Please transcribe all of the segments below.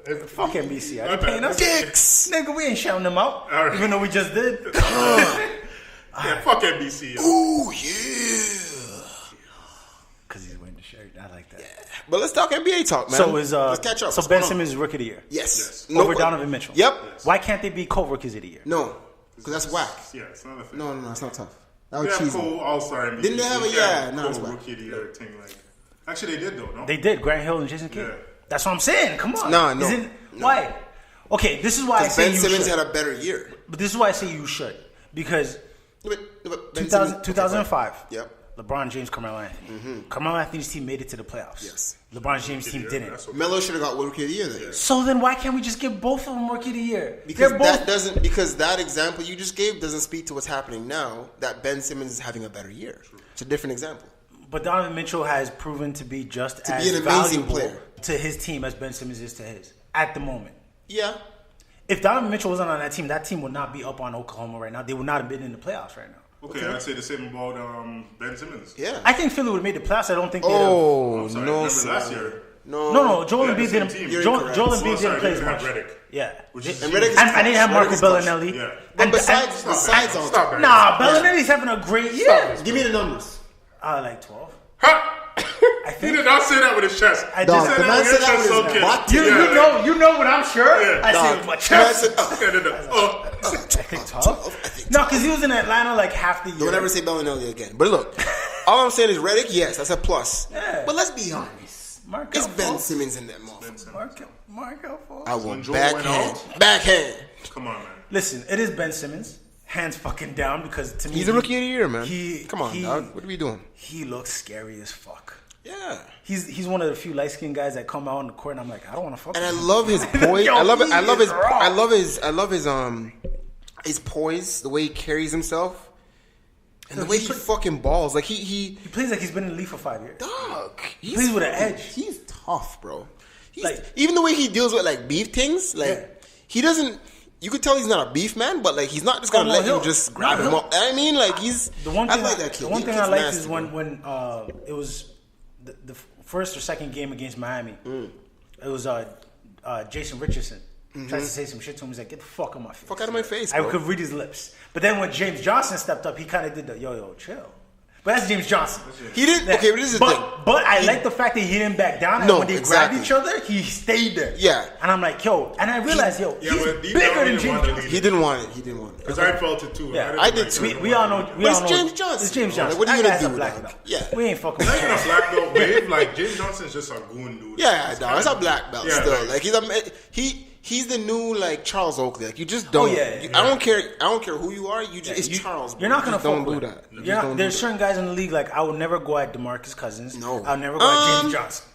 Fuck NBC. Are they paying us? Dicks. Nigga, we ain't shouting them out. All right. Even though we just did. Yeah, fuck NBC. Yo. Ooh, yeah. Because he's wearing the shirt. I like that. But let's talk NBA talk, man. So let's catch up. So What's Ben going on? Simmons is Rookie of the Year. Yes. Over Donovan Mitchell. Yep. Why can't they be co-Rookies of the Year? No, because that's whack. Yeah, it's not a thing. No, it's not tough. That They was have cheesy. cool All-Star NBA. Didn't they have a- yeah, no, it's cool whack. Rookie of the Year thing like. Actually, they did though. No. They did. Grant Hill and Jason Kidd. Yeah. That's what I'm saying. Come on. No. Why? Okay, this is why I say Ben you Simmons should. had a better year. But this is why I say you should. Because But Ben Simmons- 2005. Yep. LeBron James, Carmelo Anthony. Carmelo Anthony's team made it to the playoffs. Yes. LeBron James' team Yeah, didn't. that's okay. Melo should have got Rookie of the Year that year. So then why can't we just give both of them Rookie of the Year? Because They're both. because that example you just gave doesn't speak to what's happening now. That Ben Simmons is having a better year. It's a different example. But Donovan Mitchell has proven to be just To as be an amazing valuable player. to his team as Ben Simmons is to his at the moment. Yeah. If Donovan Mitchell wasn't on that team would not be up on Oklahoma right now. They would not have been in the playoffs right now. Okay, I'd say the same about Ben Simmons. Yeah. I think Philly would have made the playoffs. I don't think they'd Oh, I'm sorry, no, remember sir. last year? No. No, Joel They had the Embiid same didn't. team. You're Joel incorrect. Embiid Oh, didn't sorry, play they as didn't have much. Redick. Yeah, Which is And Redick is and I didn't have Redick Marco is clutch. Bellinelli. Yeah. But besides all Stop it. Nah, Bellinelli's having a great year. give me the numbers. Like 12. Ha! I He think. did not say that with his chest. I He just- said the that man with said his that chest. with his Okay. butt. You know what I'm sure. Yeah. I Dog, said with my the man chest. said, And then I think 12. I think No, because he was in Atlanta like half the year. Don't ever say Bellinelli again. But look, all I'm saying is Redick, yes, that's a plus. Yeah. But let's be honest. Markel It's Ben Fultz. Simmons in that motherfucker. Markel Fultz. I will When Joel went backhand. out? Backhand. Come on, man. Listen, it is Ben Simmons. Hands fucking down because to me He's a Rookie of the Year, man. he- Come on, he- dog. What are we doing? He looks scary as fuck. Yeah. He's one of the few light skinned guys that come out on the court and I'm like, I don't want to fuck And I with him. love his poise. Yo, I love it. he I love is his. raw. I love his poise, the way he carries himself, and the way he fucking balls. Like he He plays like he's been in the league for 5 years. dog. He's plays with an edge. He's tough, bro. He's, Like- even the way he deals with like beef things, like Yeah. he doesn't. You could tell he's not a beef man, but like he's not just gonna Oh, no, let you he'll- just grab no, him he'll- up. I mean, like he's The one I thing, like that kid. the one That thing kid's I liked nasty, is bro. when it was the first or second game against Miami. It was Jason Richardson tries to say some shit to him. He's like, "Get the fuck out of my face! Fuck out of my face, I bro. could read his lips. But then when James Johnson stepped up, he kind of did the yo chill. But that's James Johnson. He didn't. Okay, but this is the thing. But I like the fact that he didn't back down. And No, when they exactly. grabbed each other, he stayed there. Yeah. And I'm like, yo. And I realized, Yeah, he's but deep bigger down, than he didn't James want to Johnson. leave. He didn't want it. He didn't want it. Because I felt it too. Yeah. I did too. We all know. But it's James Johnson. It's James bro. Johnson. Like, what are you That gonna guy's a do, black dog? belt. Yeah. We ain't fucking Not with even a James. black belt wave. Like James Johnson's just a goon dude. Yeah, dog. It's a black belt Yeah, still. like- Like he's the new like Charles Oakley. Like you just don't. yeah. I don't care. I don't care who you are. You just it's Charles. Bro. You're not gonna Just don't fuck do with that. him. You just don't There's do certain guys in the league like I would never go at DeMarcus Cousins. No. I'll never go at James Johnson.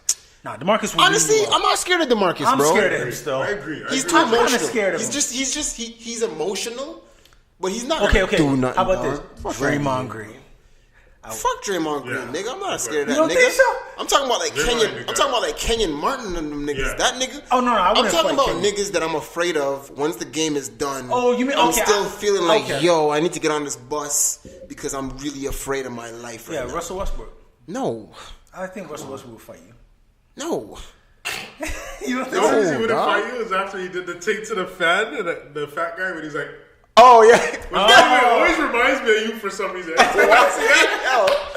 Nah, DeMarcus. Would Honestly, leave you I'm not scared of DeMarcus, I'm bro. scared of him still. I agree. He's too I'm kinda emotional. scared of him. He's emotional, but he's not. Okay, gonna okay. Do nothing, How about dog. this? Fuck Draymond that. Green. Fuck Draymond Green, Yeah. nigga. I'm not scared of You that don't nigga. think so? I'm talking about like Draymond Kenyon. ain't I'm good. talking about like Kenyon Martin and them niggas. Yeah. That nigga. Oh, no, I I'm wouldn't talking fight about Kenyon. niggas that I'm afraid of once the game is done. Oh, you mean- I'm okay, still feeling like, okay. yo, I need to get on this bus because I'm really afraid of my life right Yeah, now. Russell Westbrook. No, I think Russell Westbrook will fight you. no. You don't think The so? only reason he wouldn't dog. fight you is after he did the take to the fan and the fat guy, but he's like, Oh yeah. which always reminds me of you for some reason. I see that?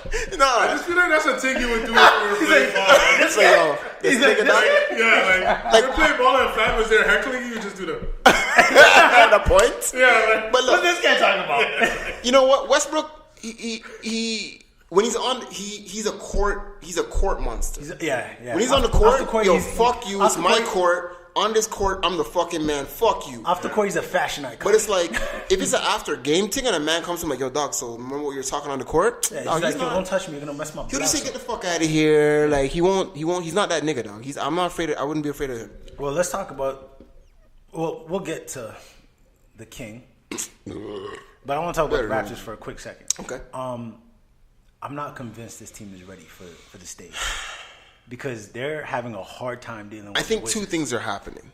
I No. just feel like that's a thing you would do if we were playing ball. Like, It's like, yo, this He's like, nigga dog. yeah, like we're playing ball and Fat was there heckling you, just do the The point. yeah, like But look, What's this guy talking about? you know what? Westbrook, he when he's on, he's a court monster. Yeah. When he's on the court, yo, fuck you. It's my court. On this court, I'm the fucking man. Fuck you. Off the court, he's a fashion icon. But it's like, if it's an after game thing and a man comes to him like, yo, dog, so remember what you were talking on the court? yeah, Dog, he's like, he's yo, not- don't touch me. You're gonna mess my He'll just say, blouse get up. the fuck out of here. Like, he's not that nigga, dog. I'm not afraid I wouldn't be afraid of him. Well, let's talk about. Well, we'll get to the king, but I want to talk about the Raptors for a quick second. Okay. I'm not convinced this team is ready for the stage because they're having a hard time dealing with. I think the two Wizards. things are happening.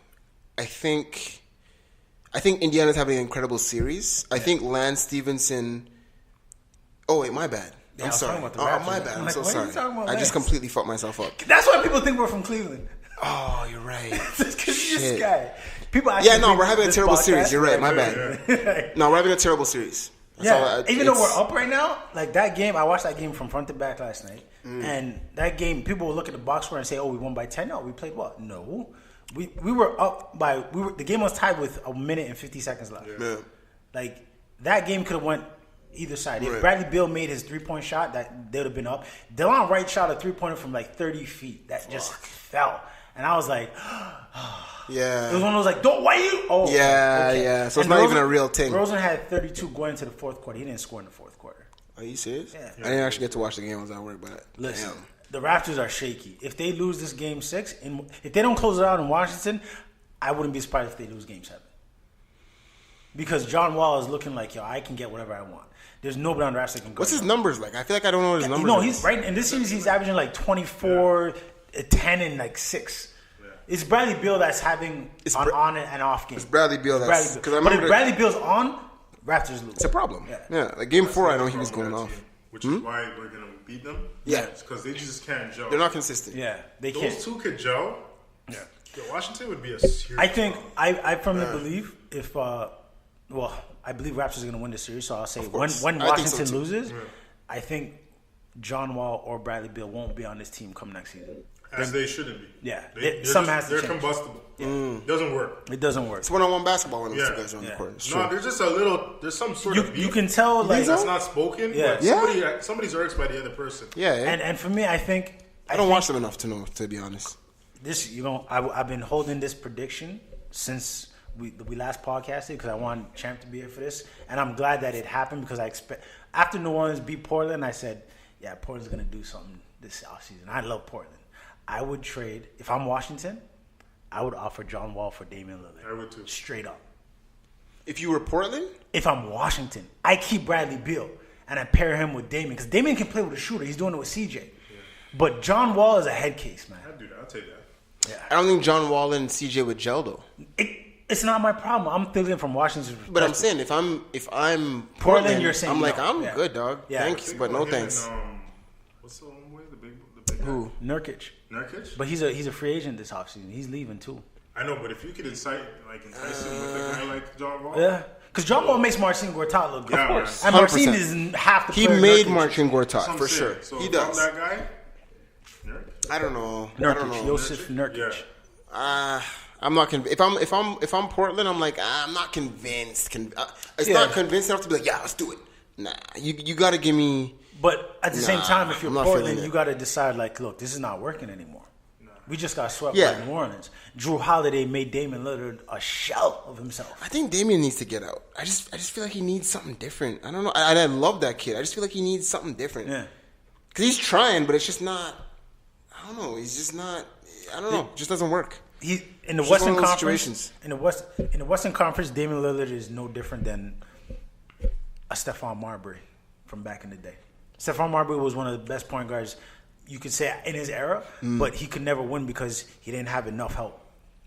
I think Indiana's having an incredible series. I think Lance Stevenson. Oh wait, my bad. Yeah, I I'm was sorry. talking about the Oh, Raptors. my bad. I'm I'm like, so why are you sorry. talking about I just Lance? completely fucked myself up. That's why people think we're from Cleveland. Oh, you're right. Because shit. guy. People actually Yeah, no, think we're having a this terrible podcast- series. You're right. My bad. No, we're having a terrible series. That's all Even though it's- we're up right now, like that game, I watched that game from front to back last night, and that game, people will look at the box score and say, "Oh, we won by 10." No, we played well. No, we were up by the game was tied with a minute and 50 seconds left. Yeah. Like that game could have went either side. If Right. Bradley Beal made his 3-point shot, that they would have been up. Delon Wright shot a 3-pointer from like 30 feet that just fell, and I was like. Yeah. It was one of those like, don't why you? Oh, Yeah, okay. yeah. So it's And not even a real thing. Rosen had 32 going into the fourth quarter. He didn't score in the fourth quarter. Are you serious? Yeah. I didn't actually get to watch the game. I was at work, but Listen, damn. the Raptors are shaky. If they lose this game 6, and if they don't close it out in Washington, I wouldn't be surprised if they lose game 7. Because John Wall is looking like, yo, I can get whatever I want. There's nobody on the Raptors that can go. What's his numbers like? I feel like I don't know what his numbers No, are. he's right in this series. He's averaging like 24, 10, and like 6. It's Bradley Beal that's having on and off games. It's Bradley Beal. That's because I But remember if Bradley Beal's on, Raptors lose. it's a problem. Yeah. Yeah, like game 4, I know he was going off. Which is why we're gonna beat them. Yeah. because they just can't gel. They're not consistent. Yeah, they Those can't. two could gel. Yeah. Yeah, Washington would be a serious. I think I firmly believe if I believe Raptors are going to win the series. So I'll say when course. I think Washington so too. loses, I think John Wall or Bradley Beal won't be on this team come next season. as they shouldn't be. Yeah. they're Something has to they're change. combustible. Doesn't work. It doesn't work. It's one-on-one basketball when those two Yeah. guys are on the Yeah. court. It's No, true. there's just a little. There's some sort of beef. You can tell like that's not spoken. Yeah. But Yeah. somebody's irked by the other person. Yeah, and for me, I think I don't watch them enough to know, to be honest. this. I've been holding this prediction since we last podcasted because I want Champ to be here for this, and I'm glad that it happened because I expect after New Orleans beat Portland, I said, yeah, Portland's gonna do something this offseason. I love Portland. I would trade if I'm Washington. I would offer John Wall for Damian Lillard. I would too. Straight up. If you were Portland, If I'm Washington, I keep Bradley Beal and I pair him with Damian because Damian can play with a shooter. He's doing it with CJ. But John Wall is a head case, man. I'd do that. I'll take that. I don't think John Wall and CJ would gel though. It's not my problem. I'm thinking from Washington's perspective. But I'm saying if I'm Portland, Portland, you're saying I'm like no. I'm Yeah. good, dog. Yeah. Thanks, but no thanks. What's the homeboy? The big Who? Nurkic. Nurkic? But he's a free agent this offseason. He's leaving too. I know, but if you could entice him with a guy like John Wall, Yeah. Because John Wall makes Marcin Gortat look good. Yeah, Of course. And Marcin 100%. is half the He player made Nurkic. Marcin Gortat That's what I'm for saying. sure. So He if does. I'm that guy. Nurkic. I don't know. I Nurkic. don't know. Joseph Nurkic. Yeah. I'm not convinced. If I'm Portland, I'm like I'm not convinced. It's Yeah. not convinced enough to be like, yeah, let's do it. Nah, you got to give me. But at the same Nah, time, if you're I'm not Portland, feeling it. you got to decide, like, look, this is not working anymore. We just got swept Yeah. by New Orleans. Drew Holiday made Damian Lillard a shell of himself. I think Damian needs to get out. I just feel like he needs something different. I don't know. I love that kid. I just feel like he needs something different. Yeah. Because he's trying, but it's just not. I don't know. He's just not. I don't know. It just doesn't work. He in the It's just Western one of those Conference. situations. In the Western Conference, Damian Lillard is no different than a Stephon Marbury from back in the day. Stephon Marbury was one of the best point guards you could say in his era, but he could never win because he didn't have enough help,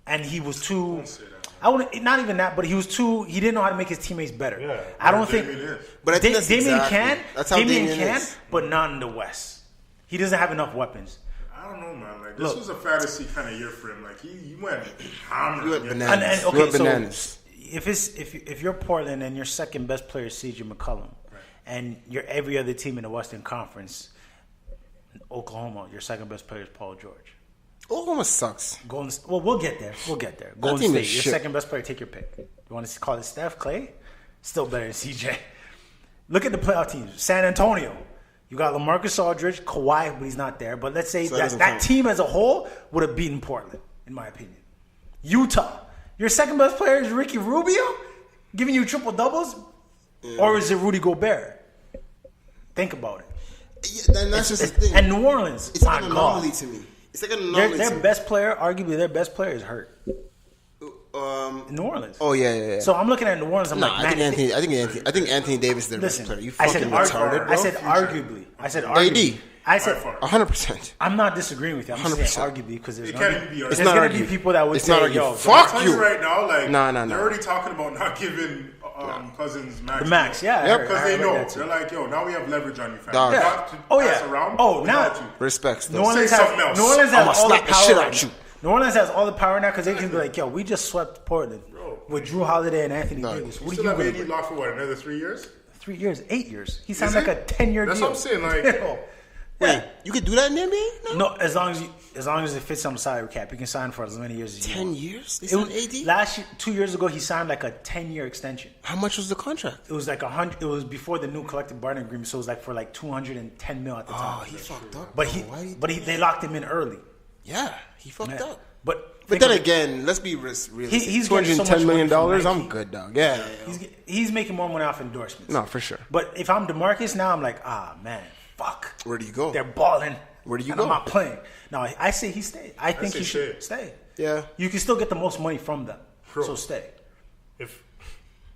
and he was too. say that. I wouldn't. Not even that, but he was too. He didn't know how to make his teammates better. Yeah, I don't think. Damian is. But I think that's Damian exactly- can. that's how Damian Damian can, is. but not in the West. He doesn't have enough weapons. I don't know, man. Like this Look. was a fantasy kind of year for him. Like he went hammered. You went Yeah. bananas. And You went bananas. if you're Portland and your second best player is CJ McCollum, and your every other team in the Western Conference, Oklahoma, your second best player is Paul George. Oklahoma sucks. Well, we'll get there. Golden team State, is your shit. second best player. Take your pick. You want to call it Steph, Clay? Still better than CJ. Look at the playoff teams. San Antonio. You got LaMarcus Aldridge, Kawhi, but he's not there. But let's say So that that doesn't count. team as a whole would have beaten Portland, in my opinion. Utah. Your second best player is Ricky Rubio, giving you triple doubles, or is it Rudy Gobert? Think about it. Yeah, then that's just the thing. And New Orleans, It's my like an God, anomaly to me. It's like an anomaly their to me. best player, arguably their best player, is hurt. In New Orleans. Oh yeah. So I'm looking at New Orleans. I'm No, like, I man, think Anthony Davis is their best listen. player. You I fucking said retarded, bro. I said arguably. I said arguably. AD. I said 100%. I'm not disagreeing with you. I'm just 100%. saying arguably because there's It gonna can't even be be, argued. there's not gonna be argued. people that would It's say, not argued. "Yo, Fuck Tell you. right now, like No. they're already talking about not giving Cousins max. the max." Yeah, Yep. Because I they heard know that too. they're like, yo, now we have leverage on you, fam. Dog. You Yeah. got to Oh, pass yeah. around. Oh, we now- got to. Respects. New though. Orleans Say has something else. New Orleans I'ma has all the slap the power shit right out now. you. New Orleans has all the power now because they can be like, yo, we just swept Portland with Drew Holiday and Anthony Davis. You What still are you have AD locked for what, another 3 years? 3 years, 8 years. He signed Is like it? a 10-year That's deal. what I'm saying. Like, Wait, you could do that in the NBA? No, as long as it fits on the salary cap, you can sign for as many years as you 10 want. years? They It signed was, AD? last year, 2 years ago, he signed like a 10-year extension. How much was the contract? It was like 100. It was before the new collective bargaining agreement, so it was like for like 210 mil at the time. Oh, he fucked up. But bro. they locked him in early. Yeah, he fucked Yeah. up. But But then again, let's be realistic. he's getting so much $210 million, money from I'm Nike. good, dog. Yeah. he's making more money off endorsements. No, for sure. But if I'm DeMarcus now, I'm like, man, fuck. Where do you go? They're balling. Where do you and go? I'm not playing. No, I say he stay. I think say he should stay. Yeah. You can still get the most money from them. Bro. So stay. if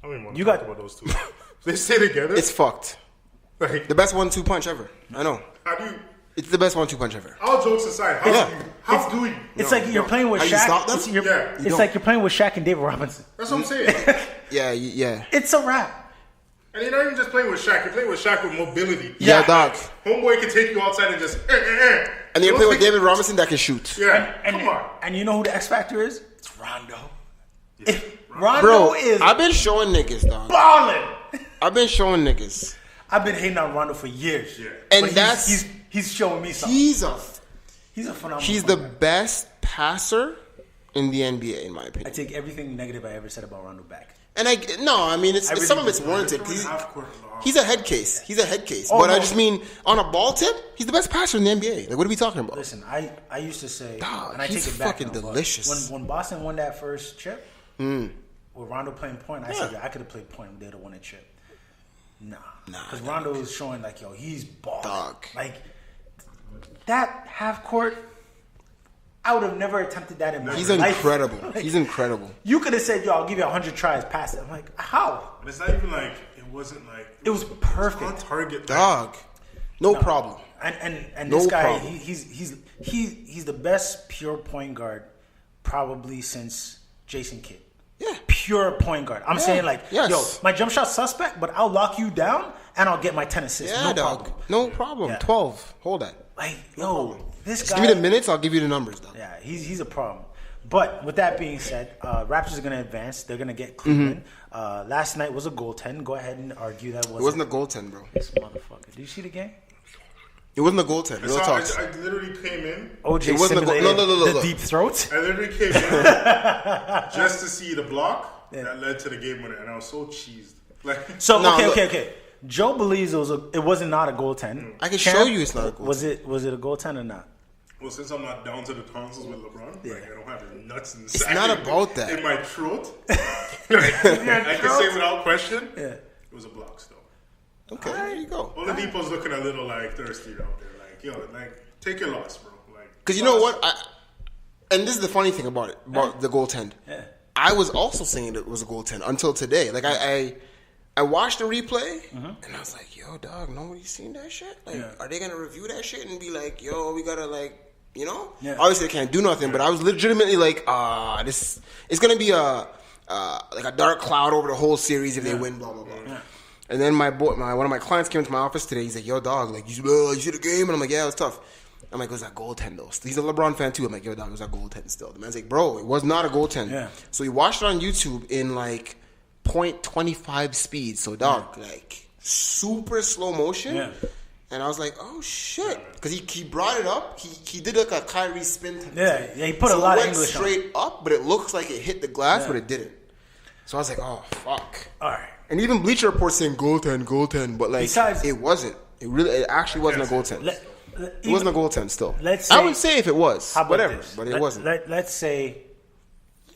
I don't even want to You talk got- about those two. If they stay together. It's fucked. like, The best 1-2 punch ever. I know. how do you? It's the best 1-2 punch ever. All jokes aside, how do you? It's like you're playing with How you Shaq. stop them? It's, Yeah. it's You like you're playing with Shaq and David Robinson. That's what I'm saying. Yeah, yeah. It's a wrap. And you're not even just playing with Shaq. You're playing with Shaq with mobility. Yeah, dog. Homeboy can take you outside and just. And you're playing with David Robinson that can shoot. Yeah, And, come on. and you know who the X Factor is? It's Rondo. If Rondo Bro, is I've been showing niggas, dog. balling. I've been showing niggas. I've been hating on Rondo for years. Yeah. And But that's... he's showing me something. He's He's a phenomenal. the player. best passer in the NBA, in my I opinion. take everything negative I ever said about Rondo back. And I mean, it's I really some of do. it's warranted. Different 'Cause half court law. he's a head case. He's a head case. Oh, but no. I just mean, on a ball tip, he's the best passer in the NBA. Like, what are we talking about? Listen, I used to say, Dog, and I he's take it back fucking now, but delicious. When Boston won that first chip, with Rondo playing point, I said, I could have played point. They'd have won a chip. Nah, because Rondo is showing like, yo, he's balling. Dog. Like that half court. I would have never attempted that in my He's life. incredible. Like, He's incredible. You could have said, yo, I'll give you 100 tries past it. I'm like, how? But it's not even like it wasn't like It was perfect. on target. Dog. No problem. And No this guy, problem. he's the best pure point guard probably since Jason Kidd. Yeah. Pure point guard. I'm saying like, Yes. yo, my jump shot suspect, but I'll lock you down and I'll get my 10 assists. Yeah, no dog. problem. No problem. Yeah. 12. Hold that. Like, yo, this Just guy. give me the minutes, I'll give you the numbers, dog. Yeah, he's a problem. But with that being said, Raptors are going to advance. They're going to get Cleveland. Last night was a goaltend. Go ahead and argue that It wasn't a goaltend, bro. this motherfucker. Did you see the game? It wasn't a goaltend. Real talks. I literally came in. OJ It wasn't a goal- simulated no, the look. deep throat. I literally came in just to see the block that led to the game winner, and I was so cheesed. Like, So No, look. okay. Joe believes it wasn't not a goaltend. I can show you it's not a goaltend. Was it a goaltend or not? well, since I'm not down to the tonsils with LeBron, like I don't have his nuts and It's not about that. in my throat. I can say without question, Yeah. it was a block still. Okay, there you go. Oladipo's looking a little like thirsty out there. Like, yo, like take your loss, bro. Like, Because you know what? And this is the funny thing about it, about the goaltend. Yeah. I was also saying it was a goaltend until today. Like, I watched the replay, and I was like, yo, dog, nobody's seen that shit? Like, are they going to review that shit and be like, yo, we got to, like, you know? Yeah. Obviously, they can't do nothing, but I was legitimately like, this it's going to be like a dark cloud over the whole series if they win, blah, blah, blah. Yeah. And then one of my clients came into my office today. He's like, yo, dog, like, you see the game? And I'm like, yeah, it was tough. I'm like, it was that goaltend, though. He's a LeBron fan, too. I'm like, yo, dog, it was that goaltend still. The man's like, bro, it was not a goaltend. Yeah. So he watched it on YouTube in, like, 0.25 speed. So, dog, like, super slow motion. Yeah. And I was like, oh, shit. Because he brought it up. He did, like, a Kyrie spin. Yeah, he put a So lot it of went English on. straight up, but it looks like it hit the glass, Yeah. but it didn't. So I was like, oh, fuck. All right. And even Bleacher Report saying goaltend, but like Besides- it wasn't. It actually wasn't a goaltend. It wasn't a goaltend still. let's I say- would say if it was, How about whatever, this? but it wasn't. Let's say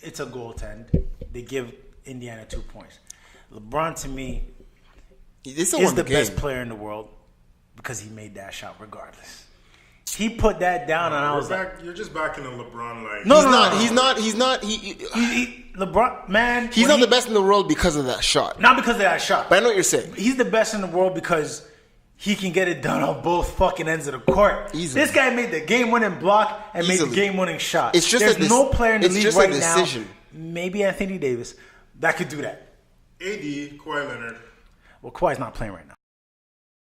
it's a goaltend. They give Indiana 2 points. LeBron, to me, They still is won the the game. best player in the world because he made that shot regardless. He put that down, and I was like, you're just backing a LeBron like No, He's not. LeBron, man, He's when not he- the best in the world because of that shot. Not because of that shot. But I know what you're saying. He's the best in the world because he can get it done on both fucking ends of the court. Easily. This guy made the game-winning block and made Easily. the game-winning shot. It's just There's a no player in the it's league just a right decision. now, maybe Anthony Davis, that could do that. AD, Kawhi Leonard. Well, Kawhi's not playing right now.